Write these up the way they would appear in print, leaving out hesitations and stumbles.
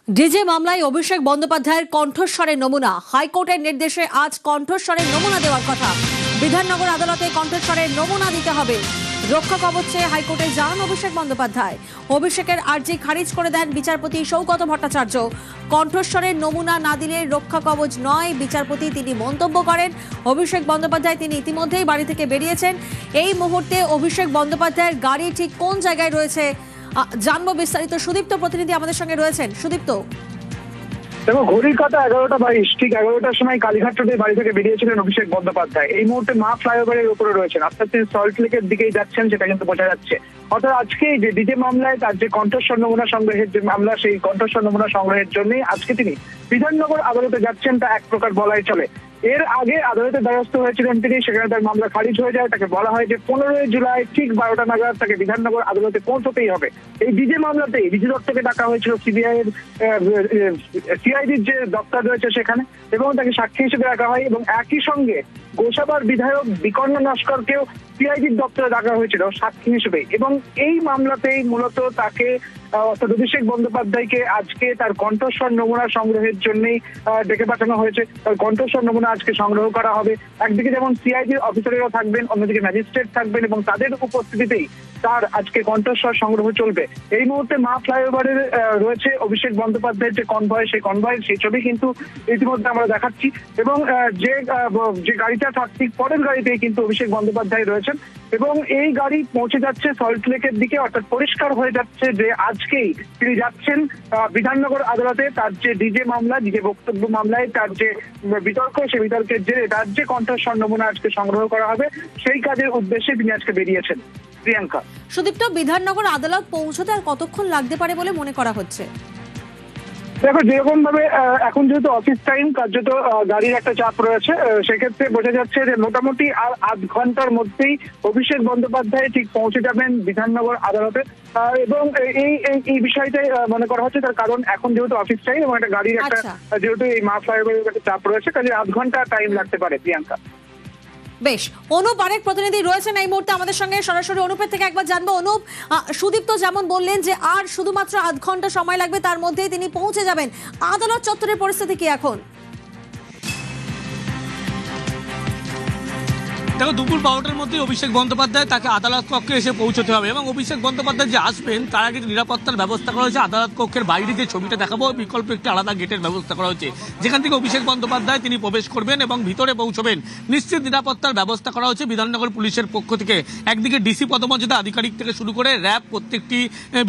DJ মামলায় অভিষেক বন্দ্যোপাধ্যায়ের কণ্ঠস্বরের নমুনা। হাইকোর্টের নির্দেশে আজ কণ্ঠস্বরের নমুনা দেওয়ার কথা। বিধাননগর আদালতে কণ্ঠস্বরের নমুনা দিতে হবে। রক্ষা কবচ চেয়ে হাইকোর্টে যান অভিষেক বন্দ্যোপাধ্যায়। অভিষেকের আর্জি খারিজ করে দেন বিচারপতি সৌগত ভট্টাচার্য। কণ্ঠস্বরের নমুনা না দিলে রক্ষা কবচ নয় বিচারপতি, তিনি মন্তব্য করেন। অভিষেক বন্দ্যোপাধ্যায় তিনি ইতিমধ্যেই বাড়ি থেকে বেরিয়েছেন। এই মুহূর্তে অভিষেক বন্দ্যোপাধ্যায়ের গাড়ি ঠিক কোন জায়গায় রয়েছে জানবো বিস্তারিত। সুদীপ্ত প্রতিনিধি আমাদের সঙ্গে রয়েছেন। সুদীপ্ত, দেখো ঘড়ির কাটা 11:22, ঠিক 11টার সময় কালীঘাট রোডে বাড়ি থেকে বেরিয়েছিলেন অভিষেক বন্দ্যোপাধ্যায়। এই মুহূর্তে মা ফ্লাইওভারের উপরে রয়েছেন, আস্তে আস্তে সল্ট লেকের দিকেই যাচ্ছেন, সেটা কিন্তু বোঝা যাচ্ছে। অর্থাৎ আজকে যে ডিজে মামলায় তার যে কণ্ঠস্বর নমুনা সংগ্রহের যে মামলা, সেই কণ্ঠস্বর নমুনা সংগ্রহের জন্যই আজকে তিনি বিধাননগর আদালতে যাচ্ছেন, তা এক প্রকার বলাই চলে। এর আগে আদালতে দ্বারস্থ হয়েছিলেন তিনি, সেখানে তার মামলা খারিজ হয়ে যায়। তাকে বলা হয় যে 15 জুলাই ঠিক 12টা নাগাদ তাকে বিধাননগর আদালতে পৌঁছতেই হবে। এই ডিজে মামলাতেই ডিজি দপ্তরকে ডাকা হয়েছিল সিবিআই এর সিআইডির যে দপ্তর রয়েছে সেখানে, এবং তাকে সাক্ষী হিসেবে রাখা হয়। এবং একই সঙ্গে গোসাবার বিধায়ক বিকর্ণ নস্করকেও সিআইডির দপ্তরে ডাকা হয়েছিল সাক্ষী হিসেবে। এবং এই মামলাতেই মূলত তাকে অর্থাৎ অভিষেক বন্দ্যোপাধ্যায়কে আজকে তার কণ্ঠস্বর নমুনা সংগ্রহের জন্যই ডেকে পাঠানো হয়েছে। তার কণ্ঠস্বর নমুনা আজকে সংগ্রহ করা হবে। একদিকে যেমন সিআইডির অফিসারেরা থাকবেন, অন্যদিকে ম্যাজিস্ট্রেট থাকবেন, এবং তাদের উপস্থিতিতেই তার আজকে কণ্ঠস্বর সংগ্রহ চলবে। এই মুহূর্তে মা ফ্লাইওভারে রয়েছে অভিষেক বন্দ্যোপাধ্যায়ের যে কনভয়, সেই কনভয়ের সেই ছবি কিন্তু ইতিমধ্যে আমরা দেখাচ্ছি। এবং যে গাড়িটা তার ঠিক পরের গাড়িতেই কিন্তু অভিষেক বন্দ্যোপাধ্যায় রয়েছেন, এবং এই গাড়ি পৌঁছে যাচ্ছে সল্ট লেকের দিকে। অর্থাৎ পরিষ্কার হয়ে যাচ্ছে যে আজকেই তিনি যাচ্ছেন বিধাননগর আদালতে। তার যে ডিজে মামলা, ডিজে বক্তব্য মামলায় তার যে বিতর্ক, সেই বিতর্কের জেরে তার যে কণ্ঠস্বর নমুনা আজকে সংগ্রহ করা হবে, সেই কাজের উদ্দেশ্যে তিনি আজকে বেরিয়েছেন। প্রিয়াঙ্কা। সুদীপ্ত, বিধাননগর আদালত পৌঁছতে আর কতক্ষণ লাগতে পারে বলে মনে করা হচ্ছে? দেখো, যেরকম ভাবে এখন যেহেতু অফিস টাইম, কার্যত গাড়ির একটা চাপ রয়েছে, সেক্ষেত্রে বোঝা যাচ্ছে যে মোটামুটি আর আধ ঘন্টার মধ্যেই অভিষেক বন্দ্যোপাধ্যায় ঠিক পৌঁছে যাবেন বিধাননগর আদালতে। এবং এই বিষয়টাই মনে করা হচ্ছে, তার কারণ এখন যেহেতু অফিস টাইম এবং একটা গাড়ির একটা যেহেতু এই মা ফ্লাইওভারের একটা চাপ রয়েছে, কাজে আধ ঘন্টা টাইম লাগতে পারে। প্রিয়াঙ্কা। বেশ, অনুপ আরেক প্রতিনিধি রয়েছেন এই মুহূর্তে আমাদের সঙ্গে, সরাসরি অনুপের থেকে একবার জানবো। অনুপ, সুদীপ্ত যেমন বললেন যে আর শুধুমাত্র আধ ঘন্টা সময় লাগবে, তার মধ্যেই তিনি পৌঁছে যাবেন। আদালত চত্বরের পরিস্থিতি কি এখন? দেখো, দুপুর 12টার মধ্যে অভিষেক বন্দ্যোপাধ্যায় তাকে আদালত কক্ষে এসে পৌঁছতে হবে। এবং অভিষেক বন্দ্যোপাধ্যায় যে আসবেন তার আগে নিরাপত্তার ব্যবস্থা করা হয়েছে। আদালত কক্ষের বাইরে যে ছবিটা দেখাবো, বিকল্প একটি আলাদা গেটের ব্যবস্থা করা হয়েছে, যেখান থেকে অভিষেক বন্দ্যোপাধ্যায় তিনি প্রবেশ করবেন এবং ভিতরে পৌঁছবেন। নিশ্চিত নিরাপত্তার ব্যবস্থা করা হয়েছে বিধাননগর পুলিশের পক্ষ থেকে। একদিকে ডিসি পদমর্যাদা আধিকারিক থেকে শুরু করে র্যাব, প্রত্যেকটি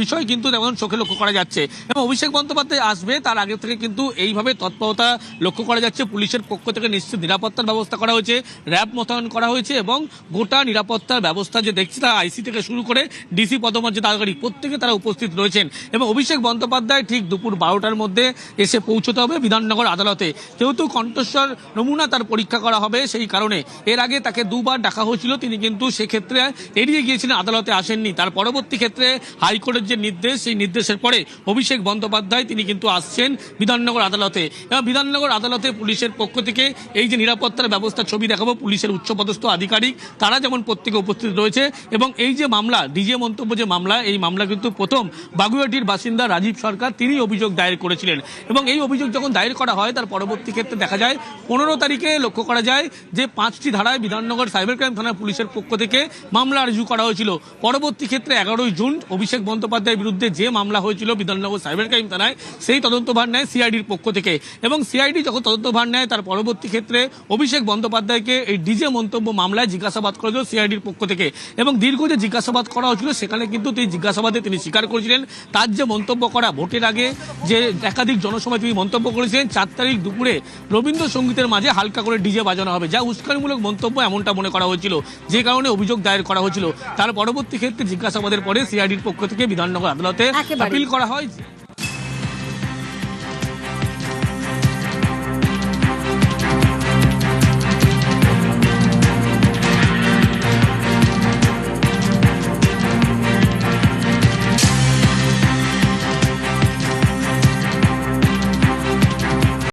বিষয় কিন্তু তেমন চোখে লক্ষ্য করা যাচ্ছে। এবং অভিষেক বন্দ্যোপাধ্যায় আসবে তার আগে থেকে কিন্তু এইভাবে তৎপরতা লক্ষ্য করা যাচ্ছে। পুলিশের পক্ষ থেকে নিশ্চিত নিরাপত্তার ব্যবস্থা করা হয়েছে, র্যাব মোতায়েন করা হয়েছে, এবং গোটা নিরাপত্তার ব্যবস্থা যে দেখছি তারা আইসি থেকে শুরু করে ডিসি পদমর্যাদা আধিকারিক প্রত্যেকে তারা উপস্থিত রয়েছেন। এবং অভিষেক বন্দ্যোপাধ্যায় ঠিক দুপুর 12টার মধ্যে এসে পৌঁছতে হবে বিধাননগর আদালতে। যেহেতু কণ্ঠস্বর নমুনা তার পরীক্ষা করা হবে, সেই কারণে এর আগে তাকে দুবার ডাকা হয়েছিল, তিনি কিন্তু সেক্ষেত্রে এড়িয়ে গিয়েছিলেন, আদালতে আসেননি। তার পরবর্তী ক্ষেত্রে হাইকোর্টের যে নির্দেশ, সেই নির্দেশের পরে অভিষেক বন্দ্যোপাধ্যায় তিনি কিন্তু আসছেন বিধাননগর আদালতে। এবং বিধাননগর আদালতে পুলিশের পক্ষ থেকে এই যে নিরাপত্তার ব্যবস্থা ছবি দেখাবো, পুলিশের উচ্চপদস্থ আধিকারিক তারা যেমন প্রত্যেকে উপস্থিত রয়েছে। এবং এই যে মামলা, ডিজে মন্তব্য যে মামলা, এই মামলা কিন্তু প্রথম বাগুইআটির বাসিন্দা রাজীব সরকার তিনি অভিযোগ দায়ের করেছিলেন। এবং এই অভিযোগ যখন দায়ের করা হয়, তার পরবর্তী ক্ষেত্রে দেখা যায় 15 তারিখে লক্ষ্য করা যায় যে 5টি ধারায় বিধাননগর সাইবার ক্রাইম থানার পুলিশের পক্ষ থেকে মামলা রুজু করা হয়েছিল। পরবর্তী ক্ষেত্রে 11ই জুন অভিষেক বন্দ্যোপাধ্যায়ের বিরুদ্ধে যে মামলা হয়েছিল বিধাননগর সাইবার ক্রাইম থানায়, সেই তদন্তভার নেয় সিআইডির পক্ষ থেকে। এবং সিআইডি যখন তদন্তভার নেয়, তার পরবর্তী ক্ষেত্রে অভিষেক বন্দ্যোপাধ্যায়কে এই ডিজে মন্তব্য মামলায় জিজ্ঞাসাবাদ করা হয়েছিল সিআইডির পক্ষ থেকে। এবং দীর্ঘ যে জিজ্ঞাসাবাদ করা হয়েছিল, সেখানে কিন্তু এই জিজ্ঞাসাবাদে তিনি স্বীকার করেছিলেন তার যে মন্তব্য করা, ভোটের আগে যে একাধিক জনসভায় তিনি মন্তব্য করেছিলেন 4 তারিখ দুপুরে রবীন্দ্রসঙ্গীতের মাঝে হালকা করে ডিজে বাজানো হবে, যা উস্কানিমূলক মন্তব্য এমনটা মনে করা হয়েছিল, যে কারণে অভিযোগ দায়ের করা হয়েছিল। তার পরবর্তী ক্ষেত্রে জিজ্ঞাসাবাদের পরে সিআইডির পক্ষ থেকে বিধাননগর আদালতে আপিল করা হয়।